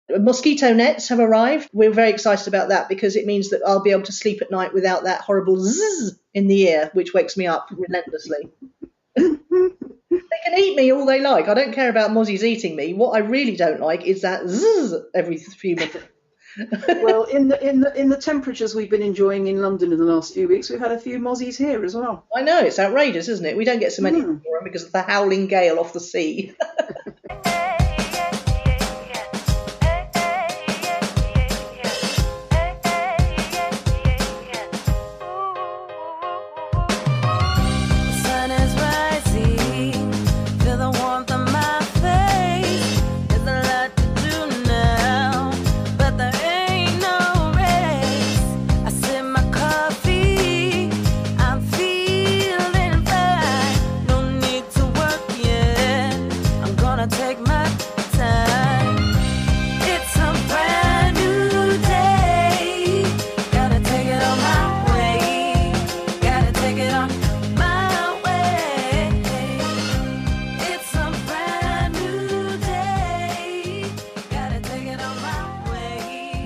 Mosquito nets have arrived. We're very excited about that because it means that I'll be able to sleep at night without that horrible zzz in the ear, which wakes me up relentlessly. They can eat me all they like. I don't care about mozzies eating me. What I really don't like is that zzz every few minutes. Well, in the temperatures we've been enjoying in London in the last few weeks, we've had a few mozzies here as well. I know, it's outrageous, isn't it? We don't get so many for them because of the howling gale off the sea.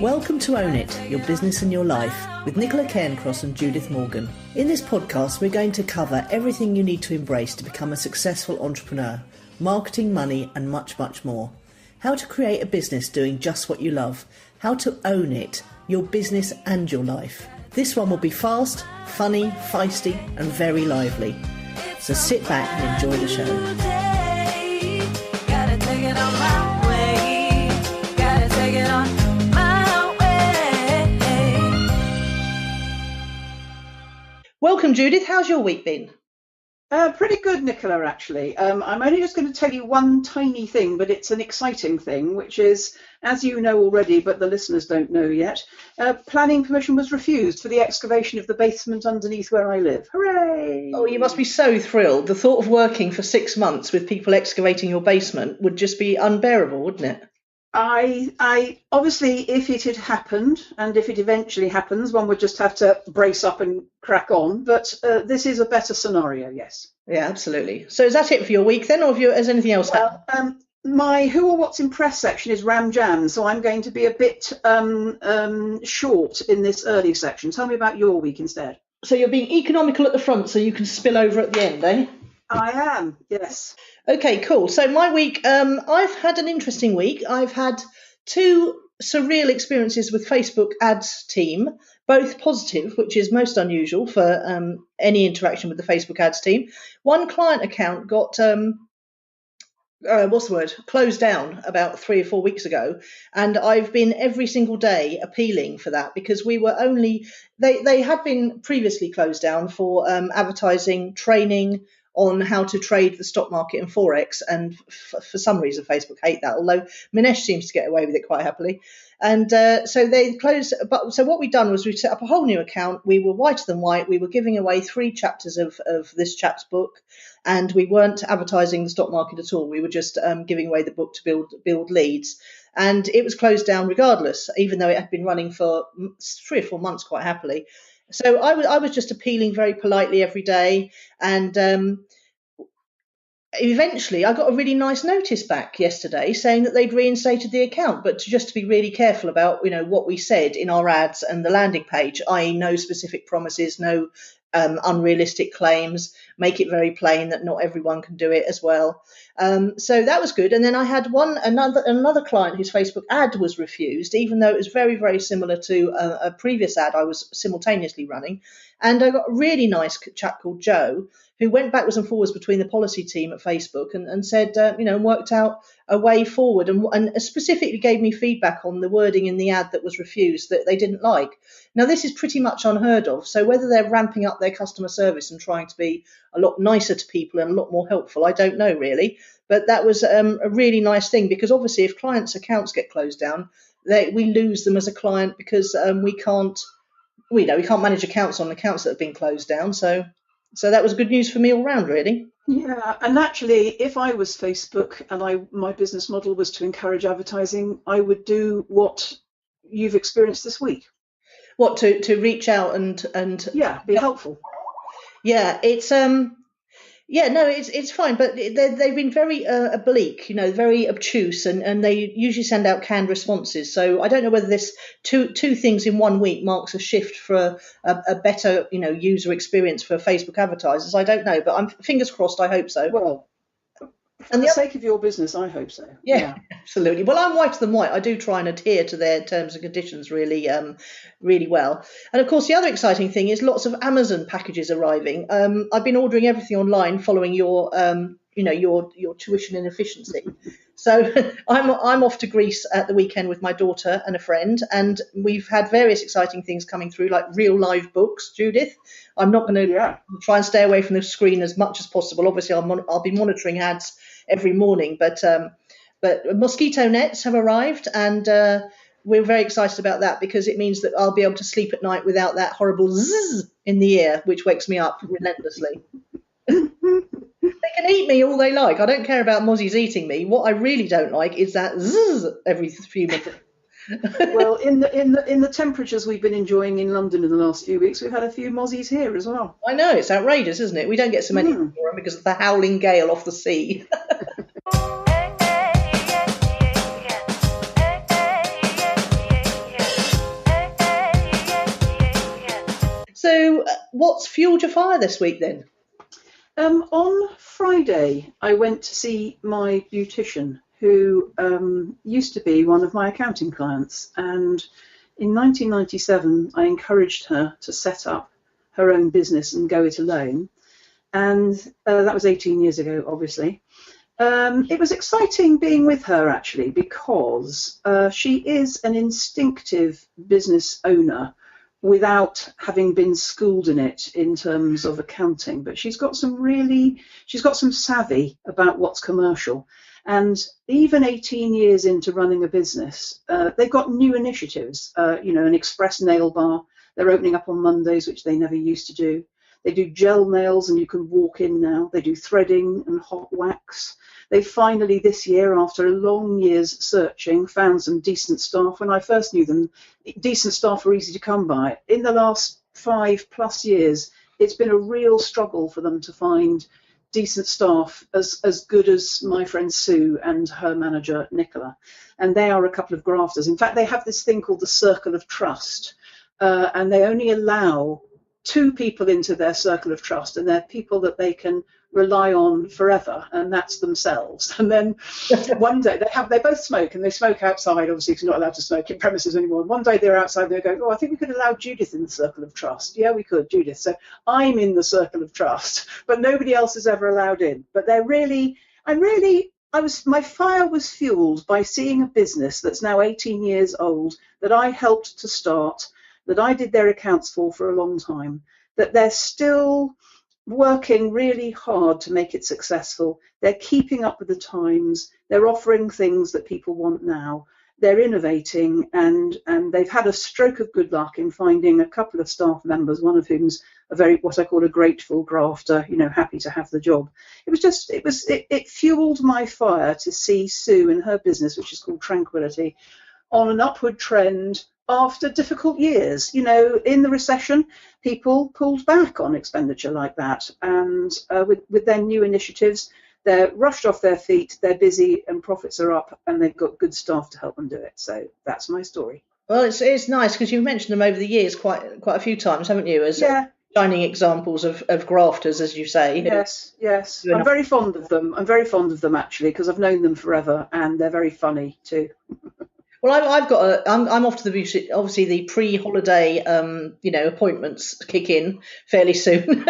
Welcome to Own It, Your Business and Your Life, with Nicola Cairncross and Judith Morgan. In this podcast, we're going to cover everything you need to embrace to become a successful entrepreneur, marketing, money, and much, much more. How to create a business doing just what you love. How to own it, your business and your life. This one will be fast, funny, feisty, and very lively. So sit back and enjoy the show. Welcome, Judith. How's your week been? Pretty good, Nicola, actually. I'm only just going to tell you one tiny thing, but it's an exciting thing, which is, as you know already, but the listeners don't know yet, planning permission was refused for the excavation of the basement underneath where I live. Hooray! Oh, you must be so thrilled. The thought of working for 6 months with people excavating your basement would just be unbearable, wouldn't it? I obviously, if it had happened, and if it eventually happens, one would just have to brace up and crack on. But this is a better scenario, yes. Yeah, absolutely. So is that it for your week then, or has anything else happened? Well, my Who or What's in Press section is ram jam, so I'm going to be a bit short in this early section. Tell me about your week instead. So you're being economical at the front so you can spill over at the end, eh? I am, yes. Okay, cool. So my week, I've had an interesting week. I've had 2 surreal experiences with Facebook ads team, both positive, which is most unusual for any interaction with the Facebook ads team. One client account got, closed down about 3 or 4 weeks ago. And I've been every single day appealing for that because we were they had been previously closed down for advertising, training on how to trade the stock market and Forex. And for some reason, Facebook hate that, although Minesh seems to get away with it quite happily. And so they closed. So what we've done was we set up a whole new account. We were whiter than white. We were giving away 3 chapters of this chap's book. And we weren't advertising the stock market at all. We were just giving away the book to build leads. And it was closed down regardless, even though it had been running for 3 or 4 months quite happily. So I was just appealing very politely every day, and eventually I got a really nice notice back yesterday saying that they'd reinstated the account, but just to be really careful about what we said in our ads and the landing page, i.e. no specific promises, no unrealistic claims, make it very plain that not everyone can do it as well. So that was good. And then I had another client whose Facebook ad was refused, even though it was very, very similar to a previous ad I was simultaneously running. And I got a really nice chap called Joe who went backwards and forwards between the policy team at Facebook and said, worked out a way forward and specifically gave me feedback on the wording in the ad that was refused that they didn't like. Now, this is pretty much unheard of. So whether they're ramping up their customer service and trying to be a lot nicer to people and a lot more helpful, I don't know really. But that was a really nice thing because obviously if clients' accounts get closed down, we lose them as a client because we can't manage accounts on accounts that have been closed down. So that was good news for me all round, really. Yeah, and actually, if I was Facebook and my business model was to encourage advertising, I would do what you've experienced this week. What, to reach out and be helpful. Yeah, it's Yeah, no, it's fine, but they've been very oblique, very obtuse, and they usually send out canned responses. So I don't know whether this two things in 1 week marks a shift for a better, user experience for Facebook advertisers. I don't know, but I'm fingers crossed. I hope so. Well, for And the the sake of your business, I hope so. Yeah, absolutely. Well, I'm whiter than white. I do try and adhere to their terms and conditions really, really well. And of course, the other exciting thing is lots of Amazon packages arriving. I've been ordering everything online following your tuition inefficiency. So I'm off to Greece at the weekend with my daughter and a friend, and we've had various exciting things coming through, like real live books. Judith, I'm not going to try and stay away from the screen as much as possible. Obviously, I'll be monitoring ads every morning, but mosquito nets have arrived, and we're very excited about that because it means that I'll be able to sleep at night without that horrible zzz in the ear, which wakes me up relentlessly. They can eat me all they like. I don't care about mozzies eating me. What I really don't like is that zzz every few minutes. Well, in the temperatures we've been enjoying in London in the last few weeks, we've had a few mozzies here as well. I know, it's outrageous, isn't it? We don't get so many because of the howling gale off the sea. So, what's fueled your fire this week then? On Friday, I went to see my beautician, who used to be one of my accounting clients. And in 1997, I encouraged her to set up her own business and go it alone. And that was 18 years ago, obviously. It was exciting being with her, actually, because she is an instinctive business owner without having been schooled in it in terms of accounting. But she's got some savvy about what's commercial. And even 18 years into running a business, they've got new initiatives, an express nail bar. They're opening up on Mondays, which they never used to do. They do gel nails and you can walk in now. They do threading and hot wax. They finally this year, after a long year's searching, found some decent staff. When I first knew them, decent staff were easy to come by. In the last 5+ years, it's been a real struggle for them to find decent staff as good as my friend Sue and her manager Nicola. And they are a couple of grafters. In fact, they have this thing called the Circle of Trust, and they only allow 2 people into their circle of trust, and they're people that they can rely on forever, and that's themselves. And then one day they both smoke, and they smoke outside, obviously, because you're not allowed to smoke in premises anymore. And one day they're outside, and they go, "Oh, I think we could allow Judith in the circle of trust." Yeah, we could, Judith. So I'm in the circle of trust, but nobody else is ever allowed in. But my fire was fueled by seeing a business that's now 18 years old that I helped to start, that I did their accounts for a long time, that they're still working really hard to make it successful. They're keeping up with the times. They're offering things that people want now. They're innovating, and they've had a stroke of good luck in finding a couple of staff members, one of whom's what I call a grateful grafter, happy to have the job. It fueled my fire to see Sue and her business, which is called Tranquility, on an upward trend after difficult years. In the recession, people pulled back on expenditure like that. And with their new initiatives, they're rushed off their feet, they're busy, and profits are up, and they've got good staff to help them do it. So that's my story. Well, it's nice because you've mentioned them over the years quite a few times, haven't you? As shining examples of grafters, as you say. Yes. I'm very fond of them. I'm very fond of them, actually, because I've known them forever, and they're very funny too. Well, I'm off to the beauty. Obviously, the pre-holiday, appointments kick in fairly soon.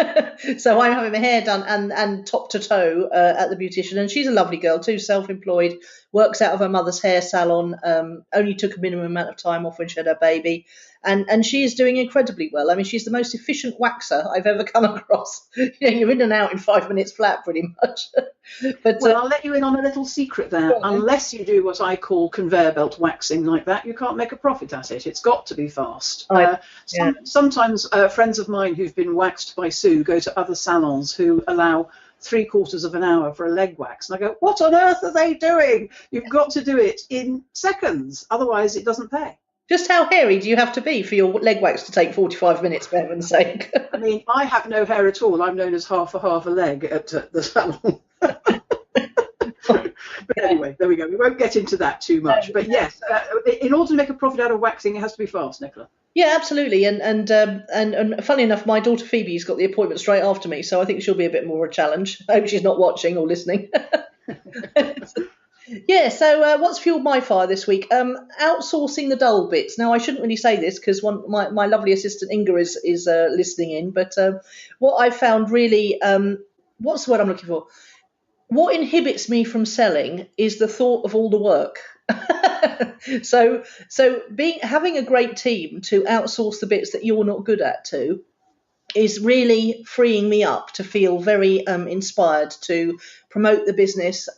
So I'm having my hair done and top to toe at the beautician, and she's a lovely girl too, self-employed, works out of her mother's hair salon. Only took a minimum amount of time off when she had her baby, and she is doing incredibly well. I mean, she's the most efficient waxer I've ever come across. You're in and out in 5 minutes flat, pretty much. But I'll let you in on a little secret there. Unless you do what I call conveyor belt waxing like that, you can't make a profit at it. It's got to be fast. Sometimes friends of mine who've been waxed by Sue go to other salons who allow 3/4 of an hour for a leg wax. And I go, what on earth are they doing? You've got to do it in seconds. Otherwise, it doesn't pay. Just how hairy do you have to be for your leg wax to take 45 minutes, for heaven's sake? I mean, I have no hair at all. I'm known as half a leg at the salon. But anyway, there we go. We won't get into that too much. But yes, in order to make a profit out of waxing, it has to be fast, Nicola. Yeah, absolutely. And funny enough, my daughter Phoebe's got the appointment straight after me, so I think she'll be a bit more of a challenge. I hope she's not watching or listening. Yeah, so what's fueled my fire this week? Outsourcing the dull bits. Now, I shouldn't really say this because my lovely assistant Inga is listening in, but what I found really, what's the word I'm looking for? What inhibits me from selling is the thought of all the work. So having a great team to outsource the bits that you're not good at to is really freeing me up to feel very inspired to promote the business,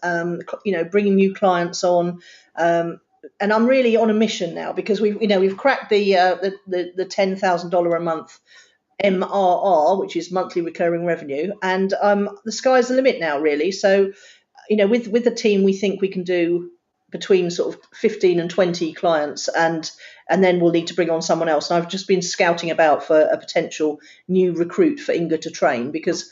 bringing new clients on. And I'm really on a mission now because we've cracked the $10,000 a month MRR, which is monthly recurring revenue, and the sky's the limit now, really. So, with the team, we think we can do between sort of 15 and 20 clients, and then we'll need to bring on someone else. And I've just been scouting about for a potential new recruit for Inga to train, because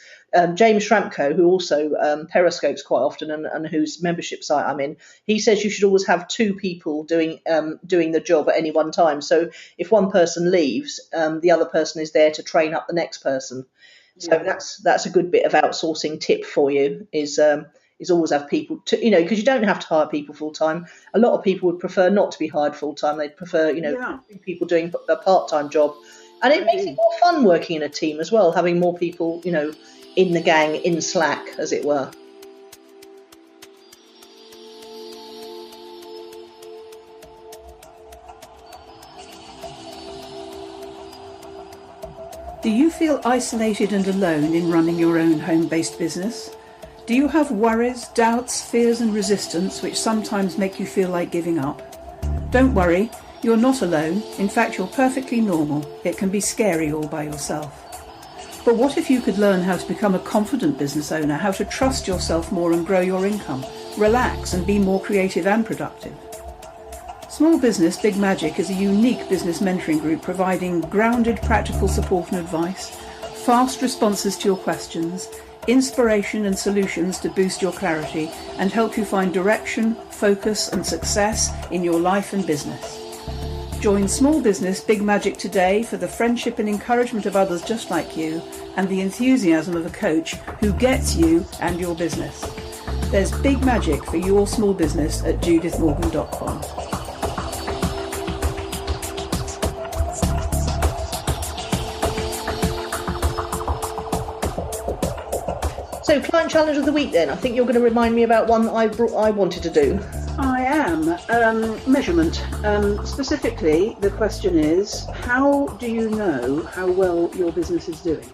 James Shramko, who also periscopes quite often and whose membership site I'm in, he says you should always have two people doing the job at any one time. So if one person leaves, the other person is there to train up the next person. So that's a good bit of outsourcing tip for you, is always have people to, because you don't have to hire people full time. A lot of people would prefer not to be hired full time. They'd prefer, people doing a part-time job. And it makes it more fun working in a team as well, having more people, in the gang, in Slack, as it were. Do you feel isolated and alone in running your own home-based business? Do you have worries, doubts, fears and resistance which sometimes make you feel like giving up? Don't worry, you're not alone. In fact, you're perfectly normal. It can be scary all by yourself. But what if you could learn how to become a confident business owner, how to trust yourself more and grow your income, relax and be more creative and productive? Small Business Big Magic is a unique business mentoring group providing grounded practical support and advice, fast responses to your questions, inspiration and solutions to boost your clarity and help you find direction, focus and success in your life and business. Join Small Business Big Magic today for the friendship and encouragement of others just like you and the enthusiasm of a coach who gets you and your business. There's big magic for your small business at judithmorgan.com. So, client challenge of the week then. I think you're going to remind me about one that I wanted to do. I am. Measurement. Specifically, the question is, how do you know how well your business is doing?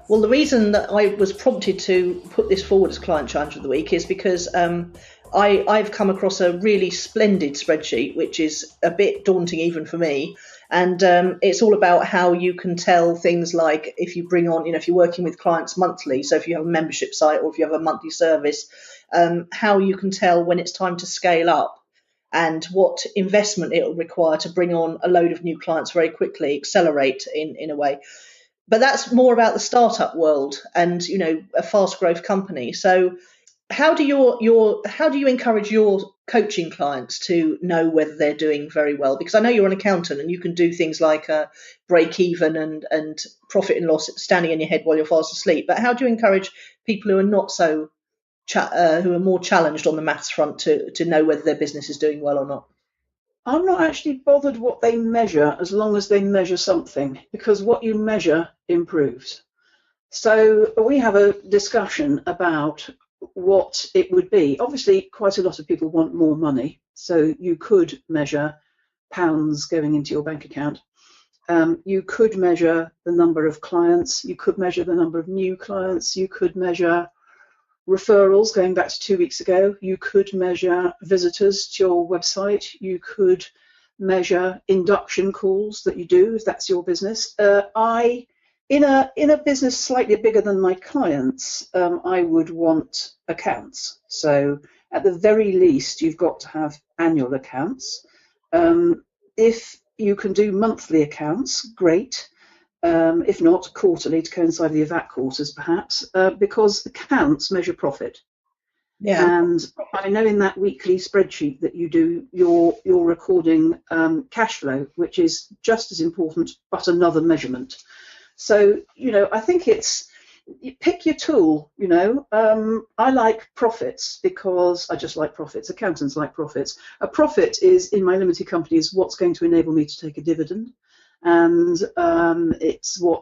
Well, the reason that I was prompted to put this forward as client challenge of the week is because I've come across a really splendid spreadsheet, which is a bit daunting even for me. And it's all about how you can tell things like if you bring on, if you're working with clients monthly, so if you have a membership site or if you have a monthly service, how you can tell when it's time to scale up and what investment it will require to bring on a load of new clients very quickly, accelerate in a way. But that's more about the startup world and, a fast growth company. So how do you encourage your coaching clients to know whether they're doing very well? Because I know you're an accountant and you can do things like break even and profit and loss standing in your head while you're fast asleep. But how do you encourage people who are not so who are more challenged on the maths front to know whether their business is doing well or not? I'm not actually bothered what they measure as long as they measure something, because what you measure improves. So we have a discussion about what it would be. Obviously, quite a lot of people want more money, so you could measure pounds going into your bank account. You could measure the number of clients. You could measure the number of new clients. You could measure referrals going back to 2 weeks ago. You could measure visitors to your website. You could measure induction calls that you do if that's your business. In a business slightly bigger than my clients, I would want accounts. So at the very least, you've got to have annual accounts. If you can do monthly accounts, great. If not, quarterly to coincide with your VAT quarters, perhaps, because accounts measure profit. Yeah. And I know in that weekly spreadsheet that you do, you're recording cash flow, which is just as important, but another measurement. So, I think you pick your tool. I like profits because I just like profits. Accountants like profits. A profit is, in my limited company, is what's going to enable me to take a dividend, and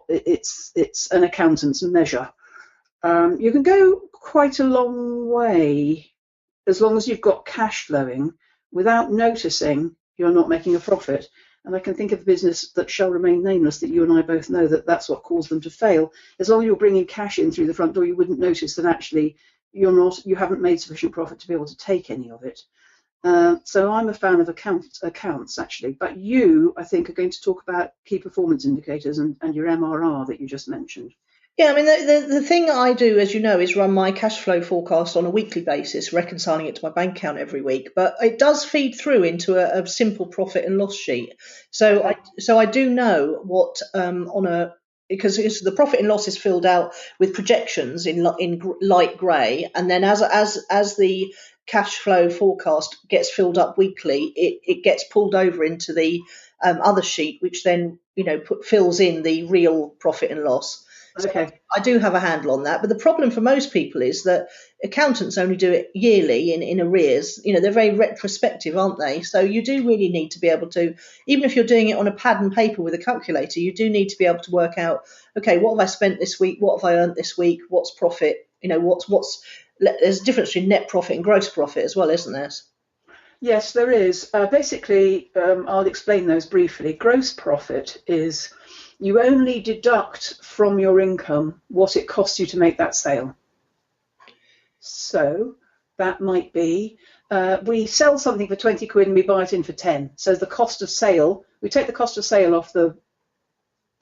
it's an accountant's measure. You can go quite a long way as long as you've got cash flowing without noticing you're not making a profit. And I can think of a business that shall remain nameless that you and I both know that's what caused them to fail. As long as you're bringing cash in through the front door, you wouldn't notice that actually you haven't made sufficient profit to be able to take any of it. So I'm a fan of accounts actually, but you, I think, are going to talk about key performance indicators and your MRR that you just mentioned. Yeah, I mean, the thing I do, as you know, is run my cash flow forecast on a weekly basis, reconciling it to my bank account every week. But it does feed through into a simple profit and loss sheet. So I do know what because the profit and loss is filled out with projections in light grey, and then as the cash flow forecast gets filled up weekly, it gets pulled over into the other sheet, which then fills in the real profit and loss. Okay. So I do have a handle on that, but the problem for most people is that accountants only do it yearly in arrears. They're very retrospective, aren't they? So you do really need to be able to, even if you're doing it on a pad and paper with a calculator, you do need to be able to work out, okay, what have I spent this week? What have I earned this week? What's profit? There's a difference between net profit and gross profit as well, isn't there? Yes, there is. Basically, I'll explain those briefly. Gross profit is you only deduct from your income what it costs you to make that sale. So that might be, we sell something for 20 quid and we buy it in for 10. So the cost of sale, we take the cost of sale off the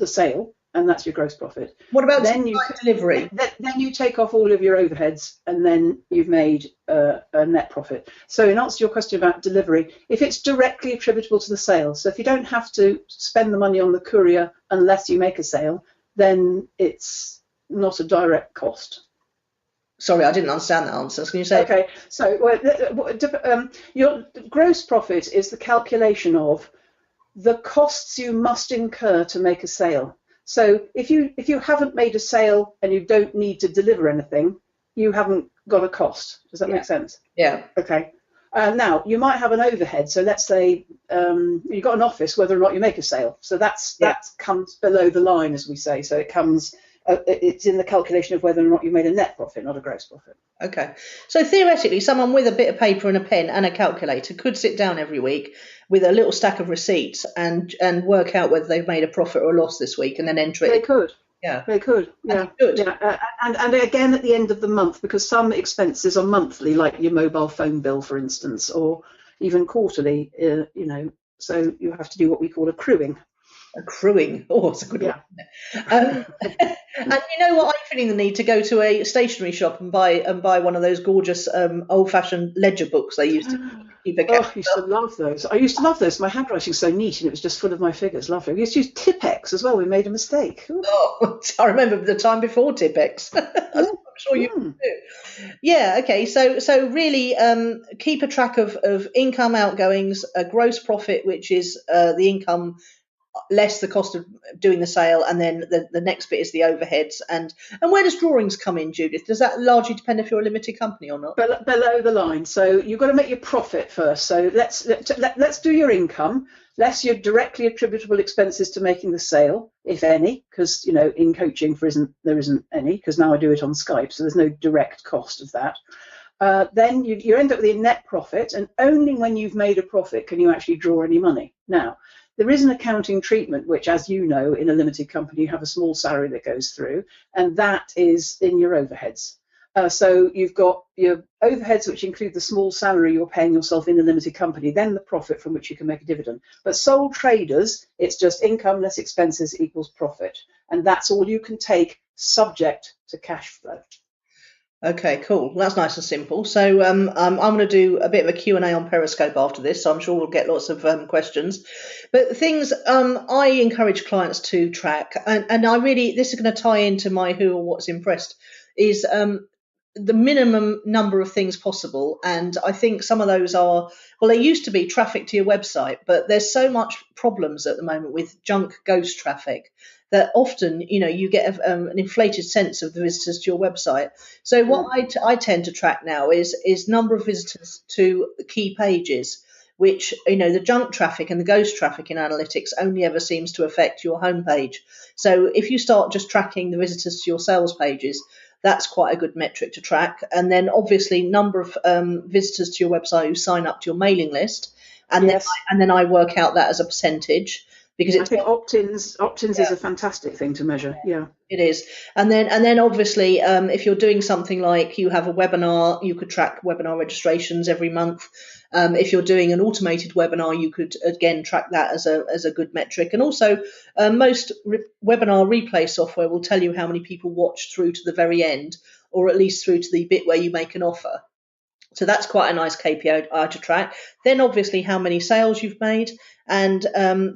sale, and that's your gross profit. What about delivery? Then you take off all of your overheads, and then you've made a net profit. So in answer to your question about delivery, if it's directly attributable to the sale, so if you don't have to spend the money on the courier unless you make a sale, then it's not a direct cost. Sorry, I didn't understand that answer. Can you say? Okay, so your gross profit is the calculation of the costs you must incur to make a sale. So if you haven't made a sale and you don't need to deliver anything, you haven't got a cost. Does that make sense? Yeah. Okay. Now you might have an overhead. So let's say you've got an office, whether or not you make a sale. So that comes below the line, as we say. So it comes. It's in the calculation of whether or not you made a net profit, not a gross profit. Okay. So theoretically, someone with a bit of paper and a pen and a calculator could sit down every week with a little stack of receipts and work out whether they've made a profit or a loss this week and then enter it. They could. Yeah. They could. Yeah. Yeah. And again, at the end of the month, because some expenses are monthly, like your mobile phone bill, for instance, or even quarterly, so you have to do what we call accruing. Accruing. Oh, it's a good one. And you know what? I'm feeling the need to go to a stationery shop and buy one of those gorgeous old-fashioned ledger books they used to keep account. Oh, I used to love those. I used to love those. My handwriting's so neat and it was just full of my figures. Lovely. We used to use Tipex as well. We made a mistake. Ooh. Oh, I remember the time before Tipex. I'm sure you do. Yeah. Okay. So really, keep a track of income, outgoings, a gross profit, which is the income less the cost of doing the sale, and then the next bit is the overheads. And where does drawings come in, Judith? Does that largely depend if you're a limited company or not? Below the line. So you've got to make your profit first. So let's do your income, less your directly attributable expenses to making the sale, if any, because in coaching there isn't any, because now I do it on Skype, so there's no direct cost of that. Then you end up with your net profit, and only when you've made a profit can you actually draw any money. Now, there is an accounting treatment, which, as you know, in a limited company, you have a small salary that goes through, and that is in your overheads. So you've got your overheads, which include the small salary you're paying yourself in a limited company, then the profit from which you can make a dividend. But sole traders, it's just income less expenses equals profit. And that's all you can take, subject to cash flow. Okay, cool. Well, that's nice and simple. So I'm going to do a bit of a Q&A on Periscope after this, so I'm sure we'll get lots of questions. But things I encourage clients to track, and I really, this is going to tie into my who or what's impressed, is the minimum number of things possible. And I think some of those are, well, they used to be traffic to your website, but there's so much problems at the moment with junk ghost traffic that often, you get an inflated sense of the visitors to your website. So what I tend to track now is number of visitors to key pages, which, the junk traffic and the ghost traffic in analytics only ever seems to affect your homepage. So if you start just tracking the visitors to your sales pages, that's quite a good metric to track. And then obviously number of visitors to your website who sign up to your mailing list. And Yes. then I work out that as a percentage, because I think opt-ins is a fantastic thing to measure. Yeah. it is. And then obviously, if you're doing something like you have a webinar, you could track webinar registrations every month. If you're doing an automated webinar, you could again track that as a good metric. And also, most webinar replay software will tell you how many people watched through to the very end, or at least through to the bit where you make an offer. So that's quite a nice KPI to track. Then obviously how many sales you've made. And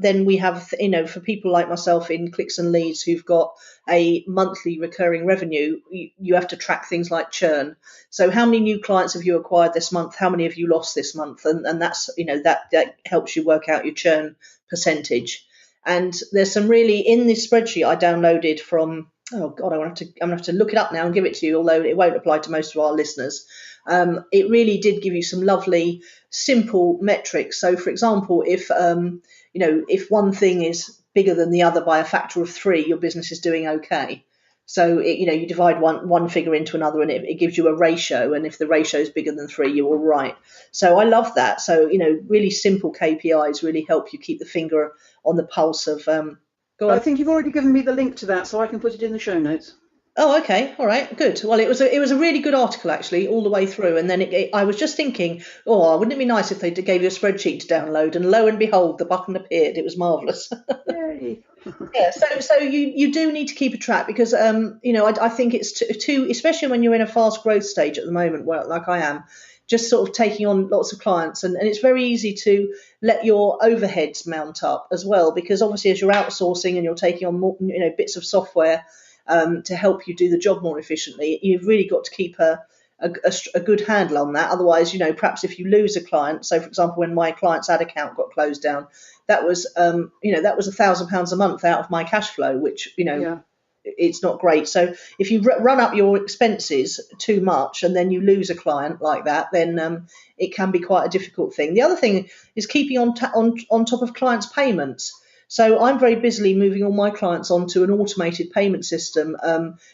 then we have, for people like myself in clicks and leads who've got a monthly recurring revenue, you have to track things like churn. So how many new clients have you acquired this month? How many have you lost this month? And that's, that helps you work out your churn percentage. And there's some really, in this spreadsheet I downloaded from, oh God, I'm going to have to look it up now and give it to you, although it won't apply to most of our listeners. It really did give you some lovely, simple metrics. So, for example, if one thing is bigger than the other by a factor of 3, your business is doing okay. So, you divide one figure into another, and it gives you a ratio. And if the ratio is bigger than 3, you're all right. So, I love that. So, really simple KPIs really help you keep the finger on the pulse of. Go on. I think you've already given me the link to that, so I can put it in the show notes. Oh, okay, all right, good. Well, it was a really good article actually, all the way through. And then I was just thinking, oh, wouldn't it be nice if they gave you a spreadsheet to download? And lo and behold, the button appeared. It was marvellous. Yay. Yeah, so you do need to keep a track, because I think it's too, especially when you're in a fast growth stage at the moment, where like I am, just sort of taking on lots of clients, and it's very easy to let your overheads mount up as well, because obviously as you're outsourcing and you're taking on more, bits of software to help you do the job more efficiently, you've really got to keep a good handle on that. Otherwise, perhaps if you lose a client, so for example, when my client's ad account got closed down, that was £1,000 a month out of my cash flow, which Yeah. it's not great. So if you run up your expenses too much and then you lose a client like that, then it can be quite a difficult thing. The other thing is keeping on top of clients' payments. So I'm very busily moving all my clients onto an automated payment system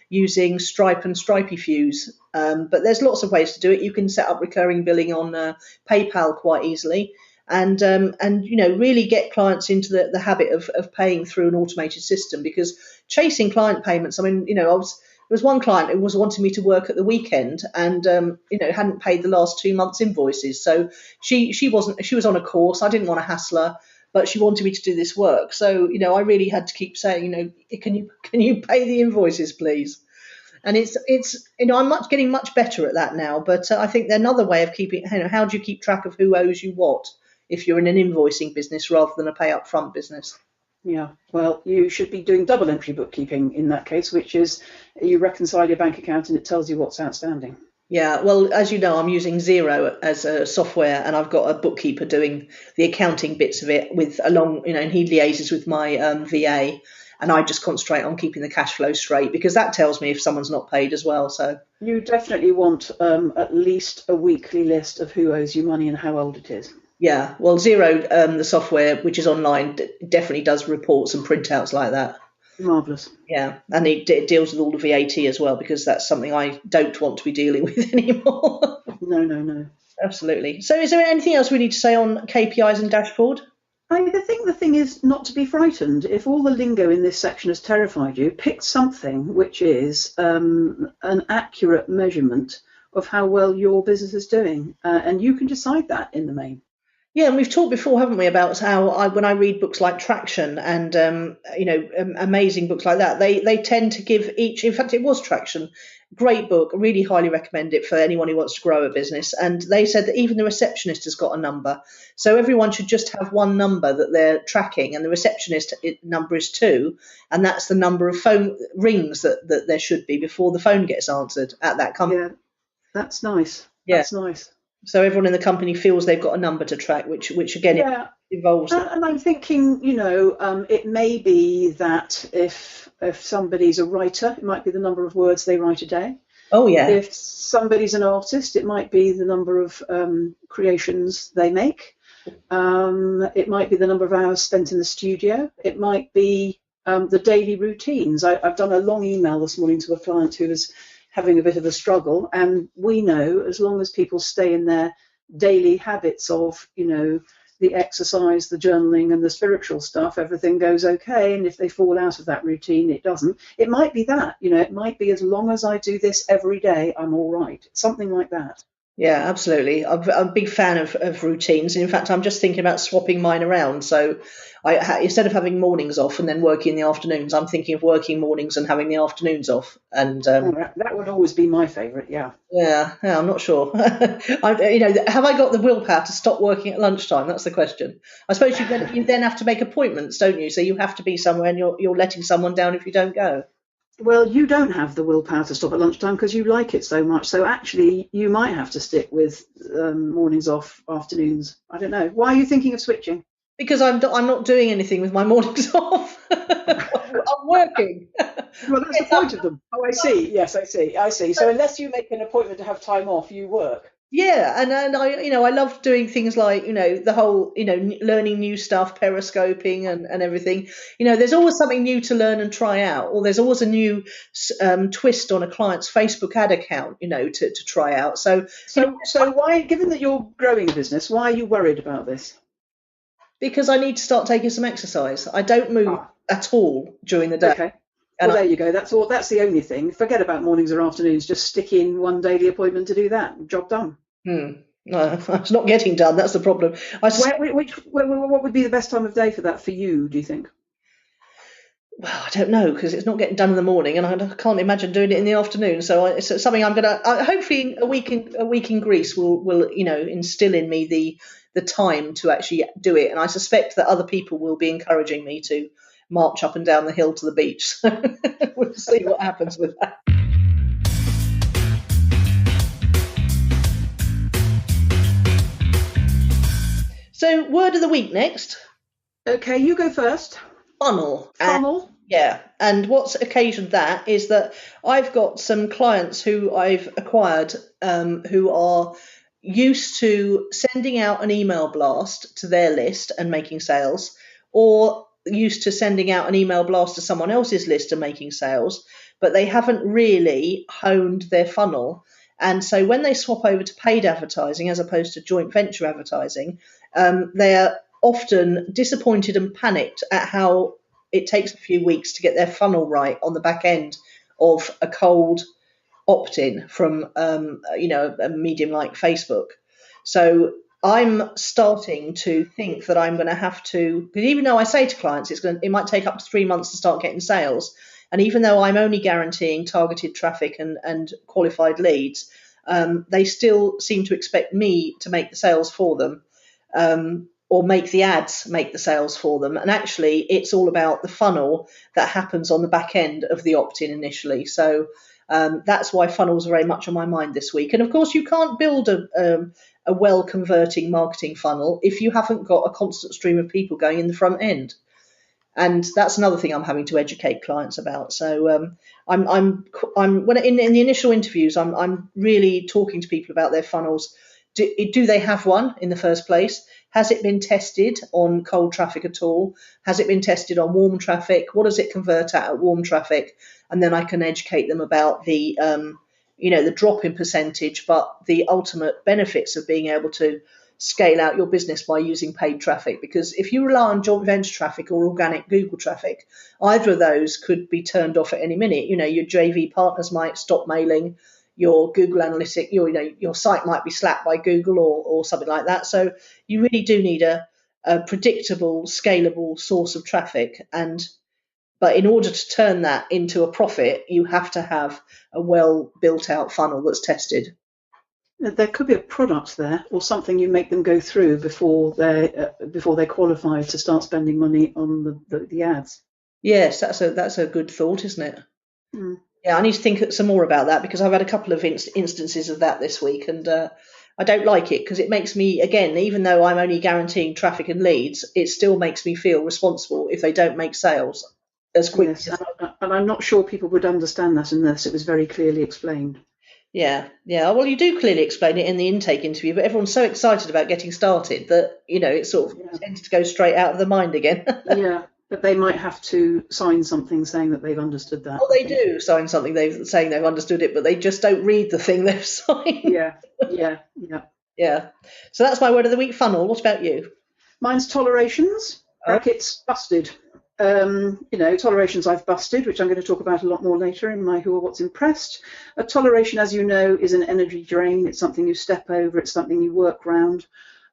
using Stripe and Stripeyfuse. But there's lots of ways to do it. You can set up recurring billing on PayPal quite easily, and really get clients into the habit of paying through an automated system, because chasing client payments, I mean, there was one client who was wanting me to work at the weekend and hadn't paid the last 2 months' invoices. So she was on a course. I didn't want to hassle her, but she wanted me to do this work. So, I really had to keep saying, can you pay the invoices, please? And it's I'm getting much better at that now. But I think another way of keeping, how do you keep track of who owes you what if you're in an invoicing business rather than a pay up front business? Yeah, well, you should be doing double entry bookkeeping in that case, which is you reconcile your bank account and it tells you what's outstanding. Yeah, well, as you know, I'm using Xero as a software, and I've got a bookkeeper doing the accounting bits of it and he liaises with my VA, and I just concentrate on keeping the cash flow straight, because that tells me if someone's not paid as well. So you definitely want at least a weekly list of who owes you money and how old it is. Yeah, well, Xero, the software, which is online, definitely does reports and printouts like that. Marvellous. Yeah, and it deals with all the VAT as well, because that's something I don't want to be dealing with anymore. No. Absolutely. So is there anything else we need to say on KPIs and dashboard? The thing is not to be frightened. If all the lingo in this section has terrified you, pick something which is an accurate measurement of how well your business is doing, and you can decide that in the main. Yeah, and we've talked before, haven't we, about how when I read books like Traction and amazing books like that, they tend to give each. In fact, it was Traction. Great book, really highly recommend it for anyone who wants to grow a business. And they said that even the receptionist has got a number. So everyone should just have one number that they're tracking, and the receptionist number is 2, and that's the number of phone rings that there should be before the phone gets answered at that company. Yeah, that's nice. Yeah. That's nice. So everyone in the company feels they've got a number to track, which again, Yeah. it involves. And I'm thinking, it may be that if somebody's a writer, it might be the number of words they write a day. Oh yeah. If somebody's an artist, it might be the number of creations they make. It might be the number of hours spent in the studio. It might be the daily routines. I've done a long email this morning to a client who was having a bit of a struggle, and we know as long as people stay in their daily habits of, the exercise, the journaling and the spiritual stuff, everything goes okay. And if they fall out of that routine, it doesn't. It might be that, it might be as long as I do this every day, I'm all right. Something like that. Yeah, absolutely. I'm a big fan of routines. In fact, I'm just thinking about swapping mine around. So instead of having mornings off and then working in the afternoons, I'm thinking of working mornings and having the afternoons off. And that would always be my favourite, yeah. Yeah, I'm not sure. Have I got the willpower to stop working at lunchtime? That's the question. I suppose you then have to make appointments, don't you? So you have to be somewhere, and you're letting someone down if you don't go. Well, you don't have the willpower to stop at lunchtime because you like it so much. So actually, you might have to stick with mornings off, afternoons. I don't know. Why are you thinking of switching? Because I'm not doing anything with my mornings off. I'm working. Well, that's the point of them. Oh, I see. Yes, I see. So unless you make an appointment to have time off, you work. Yeah, and I love doing things like, the whole, learning new stuff, periscoping and everything. There's always something new to learn and try out, or there's always a new twist on a client's Facebook ad account, to try out. So why, given that you're growing a business, why are you worried about this? Because I need to start taking some exercise. I don't move at all during the day. Okay. Well, there you go. That's all. That's the only thing. Forget about mornings or afternoons. Just stick in one daily appointment to do that. Job done. No, it's not getting done. That's the problem. What would be the best time of day for that for you, do you think? Well, I don't know, because it's not getting done in the morning, and I can't imagine doing it in the afternoon. So it's something I'm going to. Hopefully, a week in Greece will instill in me the time to actually do it, and I suspect that other people will be encouraging me to march up and down the hill to the beach. We'll see what happens with that. So, word of the week next. Okay, you go first. Funnel. Yeah. And what's occasioned that is that I've got some clients who I've acquired who are used to sending out an email blast to their list and making sales, or used to sending out an email blast to someone else's list and making sales, but they haven't really honed their funnel. And so when they swap over to paid advertising as opposed to joint venture advertising, they're often disappointed and panicked at how it takes a few weeks to get their funnel right on the back end of a cold opt-in from a medium like Facebook. So I'm starting to think that I'm going to have to, because even though I say to clients it might take up to 3 months to start getting sales, and even though I'm only guaranteeing targeted traffic and qualified leads, they still seem to expect me to make the sales for them, or make the ads make the sales for them. And actually, it's all about the funnel that happens on the back end of the opt-in initially. So that's why funnels are very much on my mind this week. And of course, you can't build a well-converting marketing funnel if you haven't got a constant stream of people going in the front end. And that's another thing I'm having to educate clients about. So I'm when in the initial interviews, I'm really talking to people about their funnels. Do they have one in the first place? Has it been tested on cold traffic at all? Has it been tested on warm traffic? What does it convert at warm traffic? And then I can educate them about the drop in percentage, but the ultimate benefits of being able to scale out your business by using paid traffic. Because if you rely on joint venture traffic or organic Google traffic, either of those could be turned off at any minute. Your JV partners might stop mailing. Your Google Analytics, your site might be slapped by Google or something like that. So you really do need a predictable, scalable source of traffic. And But in order to turn that into a profit, you have to have a well built out funnel that's tested. There could be a product there, or something you make them go through before they qualify to start spending money on the ads. Yes, that's a good thought, isn't it? Mm. Yeah, I need to think some more about that, because I've had a couple of instances of that this week, and I don't like it, because it makes me, again, even though I'm only guaranteeing traffic and leads, it still makes me feel responsible if they don't make sales as quickly. Yes, and I'm not sure people would understand that unless it was very clearly explained. Yeah. Well, you do clearly explain it in the intake interview, but everyone's so excited about getting started that, it sort of tends to go straight out of the mind again. Yeah, but they might have to sign something saying that they've understood that. Well, they do sign something saying they've understood it, but they just don't read the thing they've signed. Yeah. So that's my word of the week, funnel. What about you? Mine's tolerations, brackets busted. Tolerations I've busted, which I'm going to talk about a lot more later in my Who or What's Impressed. A toleration, as you know, is an energy drain. It's something you step over. It's something you work round.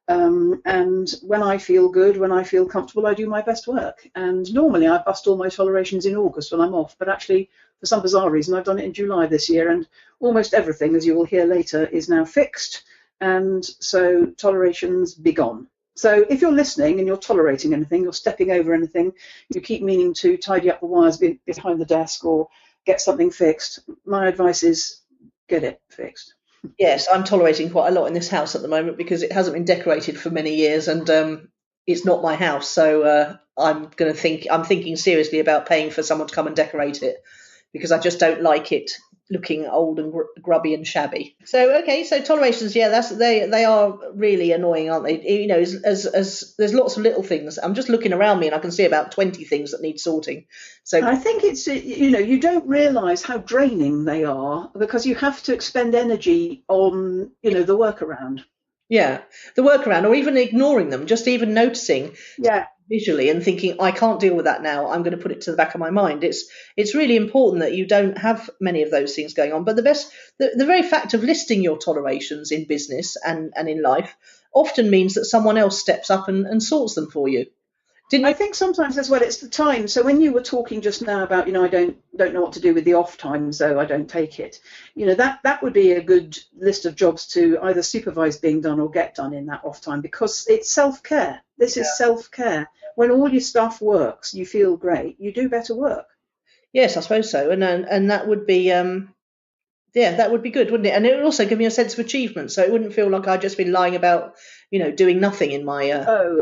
And when I feel good, when I feel comfortable, I do my best work. And normally I bust all my tolerations in August when I'm off. But actually, for some bizarre reason, I've done it in July this year. And almost everything, as you will hear later, is now fixed. And so tolerations be gone. So if you're listening and you're tolerating anything, you're stepping over anything, you keep meaning to tidy up the wires behind the desk or get something fixed, my advice is get it fixed. Yes, I'm tolerating quite a lot in this house at the moment because it hasn't been decorated for many years, and it's not my house. So I'm thinking seriously about paying for someone to come and decorate it, because I just don't like it looking old and grubby and shabby. So tolerations, they are really annoying, aren't they? As there's lots of little things. I'm just looking around me and I can see about 20 things that need sorting. So I think it's you don't realise how draining they are, because you have to expend energy on the workaround. Yeah, the workaround, or even ignoring them, just even noticing. Yeah. Visually and thinking, I can't deal with that now, I'm going to put it to the back of my mind. It's really important that you don't have many of those things going on. But the very fact of listing your tolerations in business and in life often means that someone else steps up and sorts them for you. I think sometimes as well it's the time. So when you were talking just now about, I don't know what to do with the off time, so I don't take it. That would be a good list of jobs to either supervise being done or get done in that off time, because it's self-care. This is self-care. When all your stuff works, you feel great, you do better work. Yes, I suppose so. And that would be that would be good, wouldn't it? And it would also give me a sense of achievement, so it wouldn't feel like I'd just been lying about, doing nothing in my...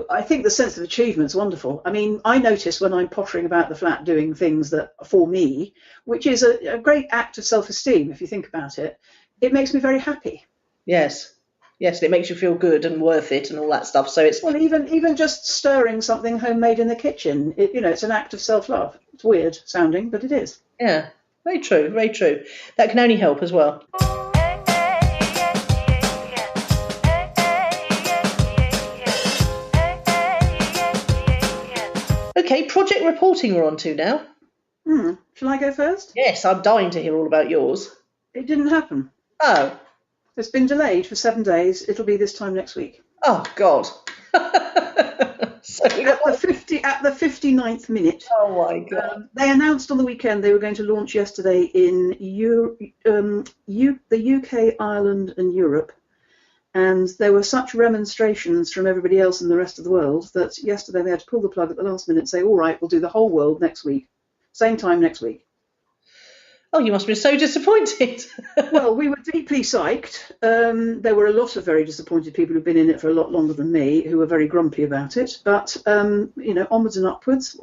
I think the sense of achievement's wonderful. I mean, I notice when I'm pottering about the flat doing things that for me, which is a great act of self-esteem, if you think about it, it makes me very happy. Yes, it makes you feel good and worth it and all that stuff. So it's... Well, even just stirring something homemade in the kitchen, it's an act of self-love. It's weird sounding, but it is. Yeah. Very true, very true. That can only help as well. Okay, project reporting we're on to now. Shall I go first? Yes, I'm dying to hear all about yours. It didn't happen. Oh. It's been delayed for 7 days. It'll be this time next week. Oh, God. So at the 59th minute. Oh my God! They announced on the weekend they were going to launch yesterday in the UK, Ireland, and Europe, and there were such remonstrations from everybody else in the rest of the world that yesterday they had to pull the plug at the last minute and say, "All right, we'll do the whole world next week, same time next week." Oh, you must have been so disappointed. Well, we were deeply psyched. There were a lot of very disappointed people who've been in it for a lot longer than me who were very grumpy about it. But, onwards and upwards,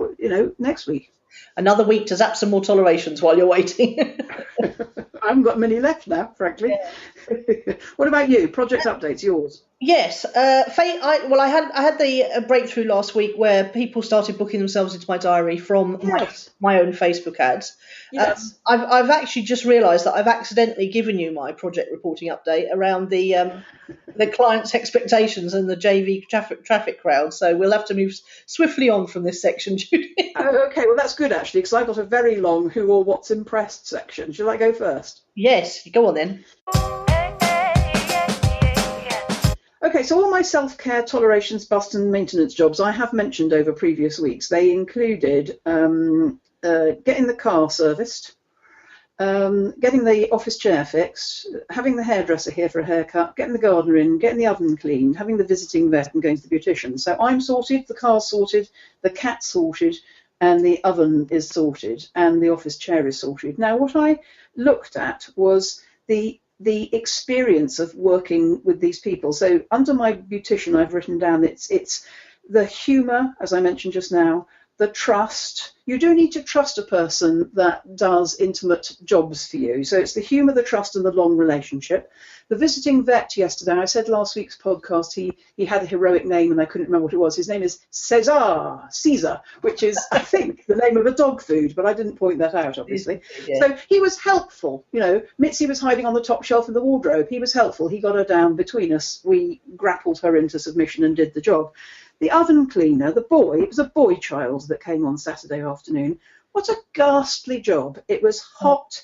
next week. Another week to zap some more tolerations while you're waiting. I haven't got many left now, frankly. Yeah. What about you? Project updates, yours? Yes. I had the breakthrough last week where people started booking themselves into my diary from my own Facebook ads. Yes. I've actually just realised that I've accidentally given you my project reporting update around the client's expectations and the JV traffic crowd. So we'll have to move swiftly on from this section, Judy. Oh, okay. Well, that's good, actually, because I've got a very long Who or What's Impressed section. Shall I go first? Yes, go on then. Okay, so all my self-care, tolerations, bust and maintenance jobs I have mentioned over previous weeks. They included getting the car serviced, getting the office chair fixed, having the hairdresser here for a haircut, getting the gardener in, getting the oven cleaned, having the visiting vet and going to the beautician. So I'm sorted, the car's sorted, the cat's sorted, and the oven is sorted, and the office chair is sorted. Now, what I looked at was the experience of working with these people. So under my beautician, I've written down it's the humour, as I mentioned just now, the trust. You do need to trust a person that does intimate jobs for you. So it's the humour, the trust, and the long relationship. The visiting vet yesterday, I said last week's podcast, he had a heroic name and I couldn't remember what it was. His name is Caesar, which is, I think, the name of a dog food, but I didn't point that out, obviously. Yeah. So he was helpful. You know, Mitzi was hiding on the top shelf of the wardrobe. He was helpful. He got her down between us. We grappled her into submission and did the job. The oven cleaner, the boy, it was a boy child that came on Saturday afternoon. What a ghastly job. It was hot,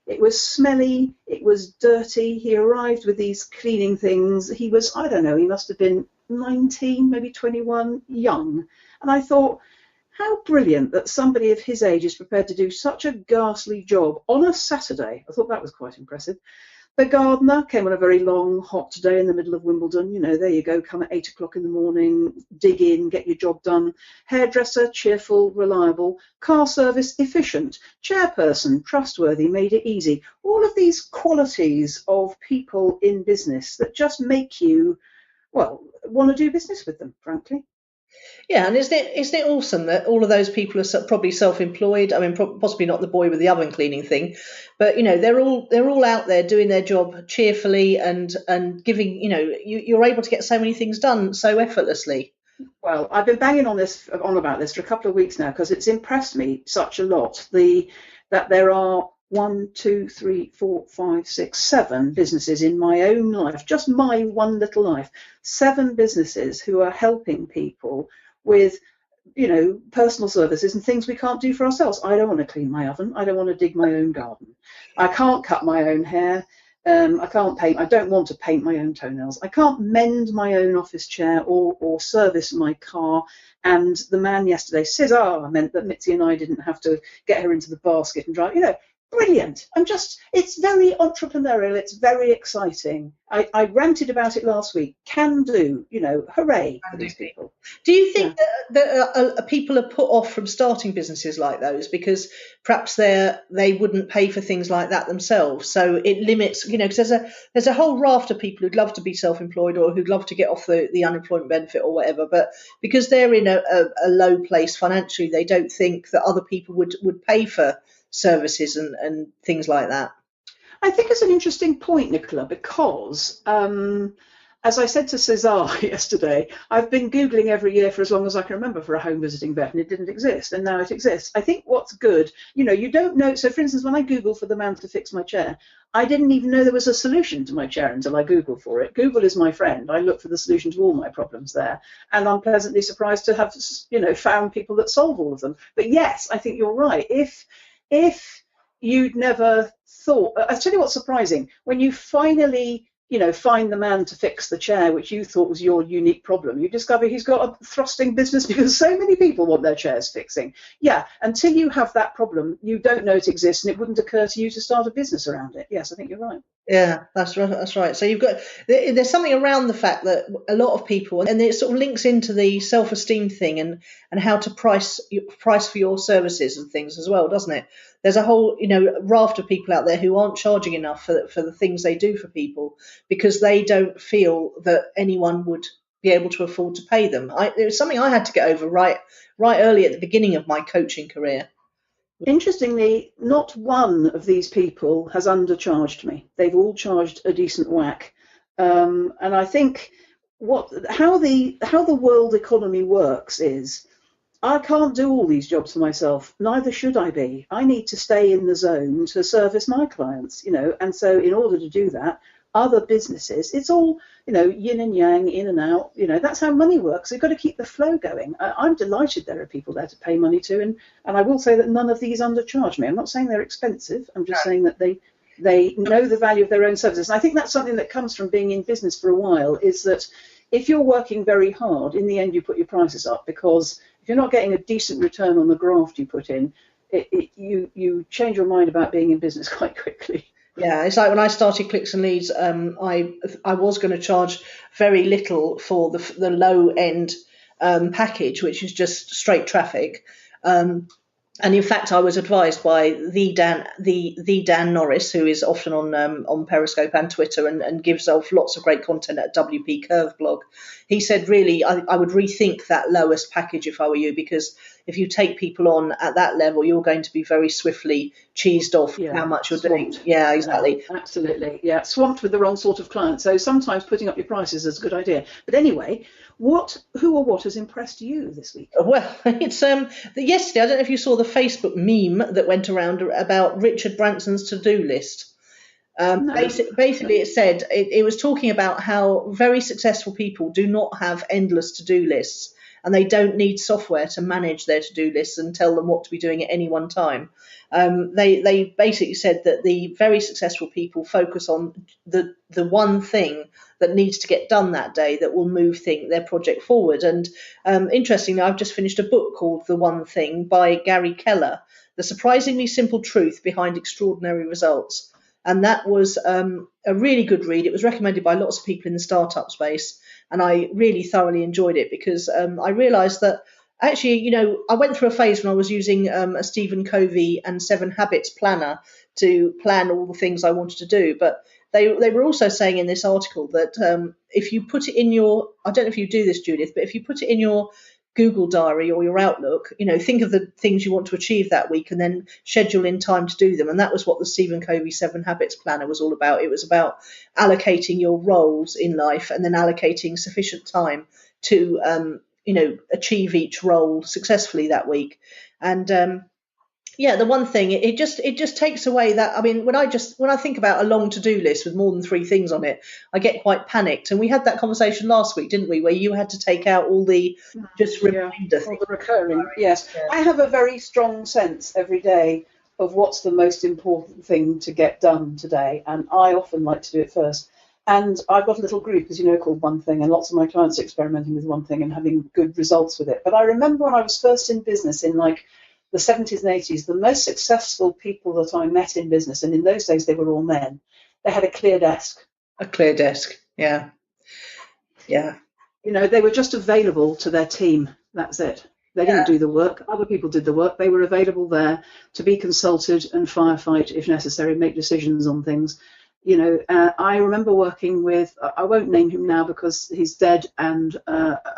it was smelly, it was dirty. He arrived with these cleaning things. He was, I don't know, he must have been 19, maybe 21, young. And I thought, how brilliant that somebody of his age is prepared to do such a ghastly job on a Saturday. I thought that was quite impressive. The gardener came on a very long, hot day in the middle of Wimbledon. You know, there you go, come at 8 o'clock in the morning, dig in, get your job done. Hairdresser, cheerful, reliable. Car service, efficient. Chairperson, trustworthy, made it easy. All of these qualities of people in business that just make you, well, want to do business with them, frankly. Yeah, and isn't it awesome that all of those people are probably self-employed? I mean, possibly not the boy with the oven cleaning thing, but you know, they're all out there doing their job cheerfully and giving. You know, you're able to get so many things done so effortlessly. Well, I've been banging on about this for a couple of weeks now because it's impressed me such a lot. That there are 1, 2, 3, 4, 5, 6, 7 businesses in my own life, just my one little life, 7 businesses who are helping people with, you know, personal services and things we can't do for ourselves. I don't want to clean my oven. I don't want to dig my own garden. I can't cut my own hair. I can't paint. I don't want to paint my own toenails. I can't mend my own office chair or service my car. And the man yesterday, Cesar, meant that Mitzi and I didn't have to get her into the basket and drive. You know, brilliant. It's very entrepreneurial. It's very exciting. I ranted about it last week. Can do, you know, hooray for these people. Do you think that people are put off from starting businesses like those because perhaps they wouldn't pay for things like that themselves? So it limits, you know, because there's a whole raft of people who'd love to be self-employed or who'd love to get off the unemployment benefit or whatever, but because they're in a low place financially, they don't think that other people would pay for services and things like that. I think it's an interesting point, Nicola, because as I said to Cesar yesterday, I've been Googling every year for as long as I can remember for a home visiting vet, and it didn't exist, and now it exists. I think what's good, you know, you don't know. So, for instance, when I Googled for the man to fix my chair, I didn't even know there was a solution to my chair until I Googled for it. Google is my friend. I look for the solution to all my problems there, and I'm pleasantly surprised to have, you know, found people that solve all of them. But yes, I think you're right. If you'd never thought, I'll tell you what's surprising, when you finally, you know, find the man to fix the chair, which you thought was your unique problem, you discover he's got a thrusting business because so many people want their chairs fixing. Yeah, until you have that problem, you don't know it exists, and it wouldn't occur to you to start a business around it. Yes, I think you're right. Yeah, that's right. So there's something around the fact that a lot of people, and it sort of links into the self-esteem thing and how to price for your services and things as well, doesn't it? There's a whole, you know, raft of people out there who aren't charging enough for the things they do for people because they don't feel that anyone would be able to afford to pay them. It was something I had to get over right early at the beginning of my coaching career. Interestingly, not one of these people has undercharged me. They've all charged a decent whack. And I think how the world economy works is, I can't do all these jobs for myself. Neither should I be. I need to stay in the zone to service my clients, you know. And so in order to do that, other businesses, it's all, you know, yin and yang, in and out. You know, that's how money works. You've got to keep the flow going. I'm delighted there are people there to pay money to. And I will say that none of these undercharge me. I'm not saying they're expensive. I'm just saying that they know the value of their own services. And I think that's something that comes from being in business for a while, is that if you're working very hard, in the end you put your prices up, because if you're not getting a decent return on the graft you put in, you change your mind about being in business quite quickly. Yeah, it's like when I started Clicks and Leads, I was going to charge very little for the low end package, which is just straight traffic. And in fact, I was advised by the Dan Norris, who is often on Periscope and Twitter and gives off lots of great content at WP Curve blog. He said, really, I would rethink that lowest package if I were you, because if you take people on at that level, you're going to be very swiftly cheesed off how much you're doing. Yeah, exactly. Yeah, absolutely. Yeah, swamped with the wrong sort of client. So sometimes putting up your prices is a good idea. But anyway, who or what has impressed you this week? Well, it's yesterday. I don't know if you saw the Facebook meme that went around about Richard Branson's to-do list. No. Basically, it said it was talking about how very successful people do not have endless to-do lists, and they don't need software to manage their to-do lists and tell them what to be doing at any one time. They basically said that the very successful people focus on the one thing that needs to get done that day that will move their project forward. And interestingly, I've just finished a book called The One Thing by Gary Keller, The Surprisingly Simple Truth Behind Extraordinary Results. And that was a really good read. It was recommended by lots of people in the startup space, and I really thoroughly enjoyed it because I realised that actually, I went through a phase when I was using a Stephen Covey and 7 Habits planner to plan all the things I wanted to do. But they were also saying in this article that if you put it in I don't know if you do this, Judith, but if you put it in your Google Diary or your Outlook, think of the things you want to achieve that week and then schedule in time to do them. And that was what the Stephen Covey 7 Habits Planner was all about. It was about allocating your roles in life and then allocating sufficient time to, achieve each role successfully that week. And the one thing, it just takes away that. I mean, when I think about a long to-do list with more than 3 things on it, I get quite panicked. And we had that conversation last week, didn't we, where you had to take out all the just reminder things. All the recurring. Yes. Yeah. I have a very strong sense every day of what's the most important thing to get done today, and I often like to do it first. And I've got a little group, as you know, called One Thing, and lots of my clients are experimenting with One Thing and having good results with it. But I remember when I was first in business in the 70s and 80s, the most successful people that I met in business, and in those days they were all men, they had a clear desk. A clear desk, yeah. Yeah. They were just available to their team. That's it. They didn't do the work. Other people did the work. They were available there to be consulted and firefight if necessary, make decisions on things. I remember working with, I won't name him now because he's dead and a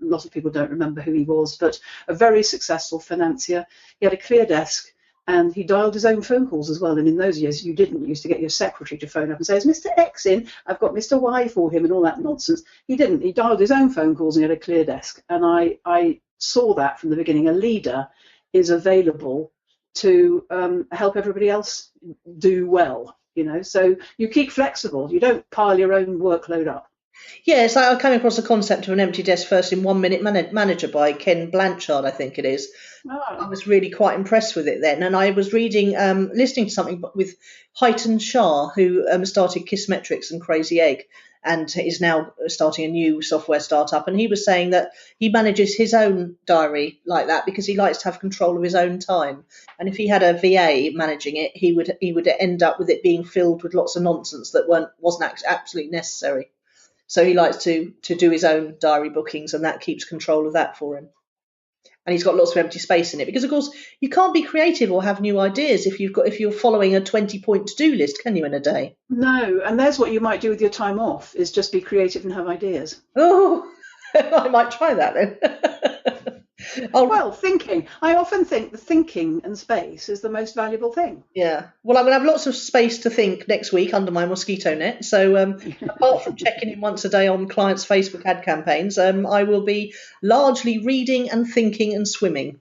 lot of people don't remember who he was, but a very successful financier. He had a clear desk and he dialed his own phone calls as well. And in those years, you didn't used to get your secretary to phone up and say, is Mr. X in? I've got Mr. Y for him and all that nonsense. He didn't. He dialed his own phone calls and he had a clear desk. And I saw that from the beginning. A leader is available to help everybody else do well. So you keep flexible. You don't pile your own workload up. Yes, I came across the concept of an empty desk first in 1 Minute Manager by Ken Blanchard, I think it is. Oh. I was really quite impressed with it then. And I was listening to something with Highton Shah, who started Kissmetrics and Crazy Egg, and is now starting a new software startup. And he was saying that he manages his own diary like that because he likes to have control of his own time. And if he had a VA managing it, he would end up with it being filled with lots of nonsense that wasn't absolutely necessary. So he likes to do his own diary bookings, and that keeps control of that for him. And he's got lots of empty space in it because, of course, you can't be creative or have new ideas if you're following a 20-point to-do list, can you, in a day? No, and there's what you might do with your time off, is just be creative and have ideas. Oh, I might try that then. Well, thinking. I often think the thinking and space is the most valuable thing. Yeah. Well, I'm going to have lots of space to think next week under my mosquito net. So apart from checking in once a day on clients' Facebook ad campaigns, I will be largely reading and thinking and swimming.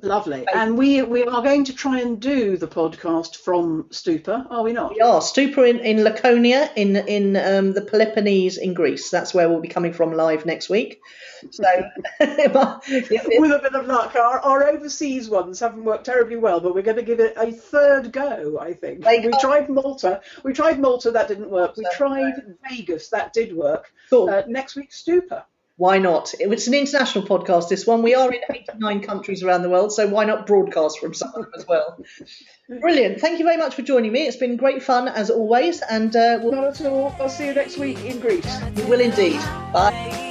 Lovely. And we are going to try and do the podcast from Stupa, are we not? We are. Stupa in Laconia, in the Peloponnese in Greece. That's where we'll be coming from live next week. So, with a bit of luck, our overseas ones haven't worked terribly well, but we're going to give it a third go, I think. We tried Malta. That didn't work. We tried Vegas. That did work. Cool. Next week, Stupa. Why not? It's an international podcast, this one. We are in 89 countries around the world, so why not broadcast from some of them as well? Brilliant. Thank you very much for joining me. It's been great fun, as always. And Not at all. I'll see you next week in Greece. we will indeed. Bye.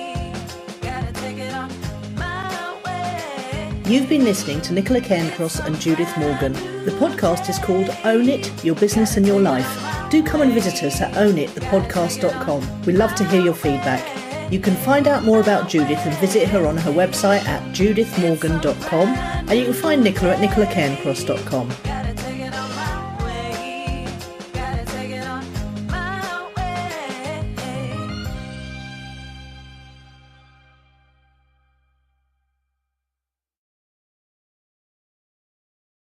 You've been listening to Nicola Cairncross and Judith Morgan. The podcast is called Own It, Your Business and Your Life. Do come and visit us at ownitthepodcast.com. We love to hear your feedback. You can find out more about Judith and visit her on her website at judithmorgan.com, and you can find Nicola at nicolacairncross.com.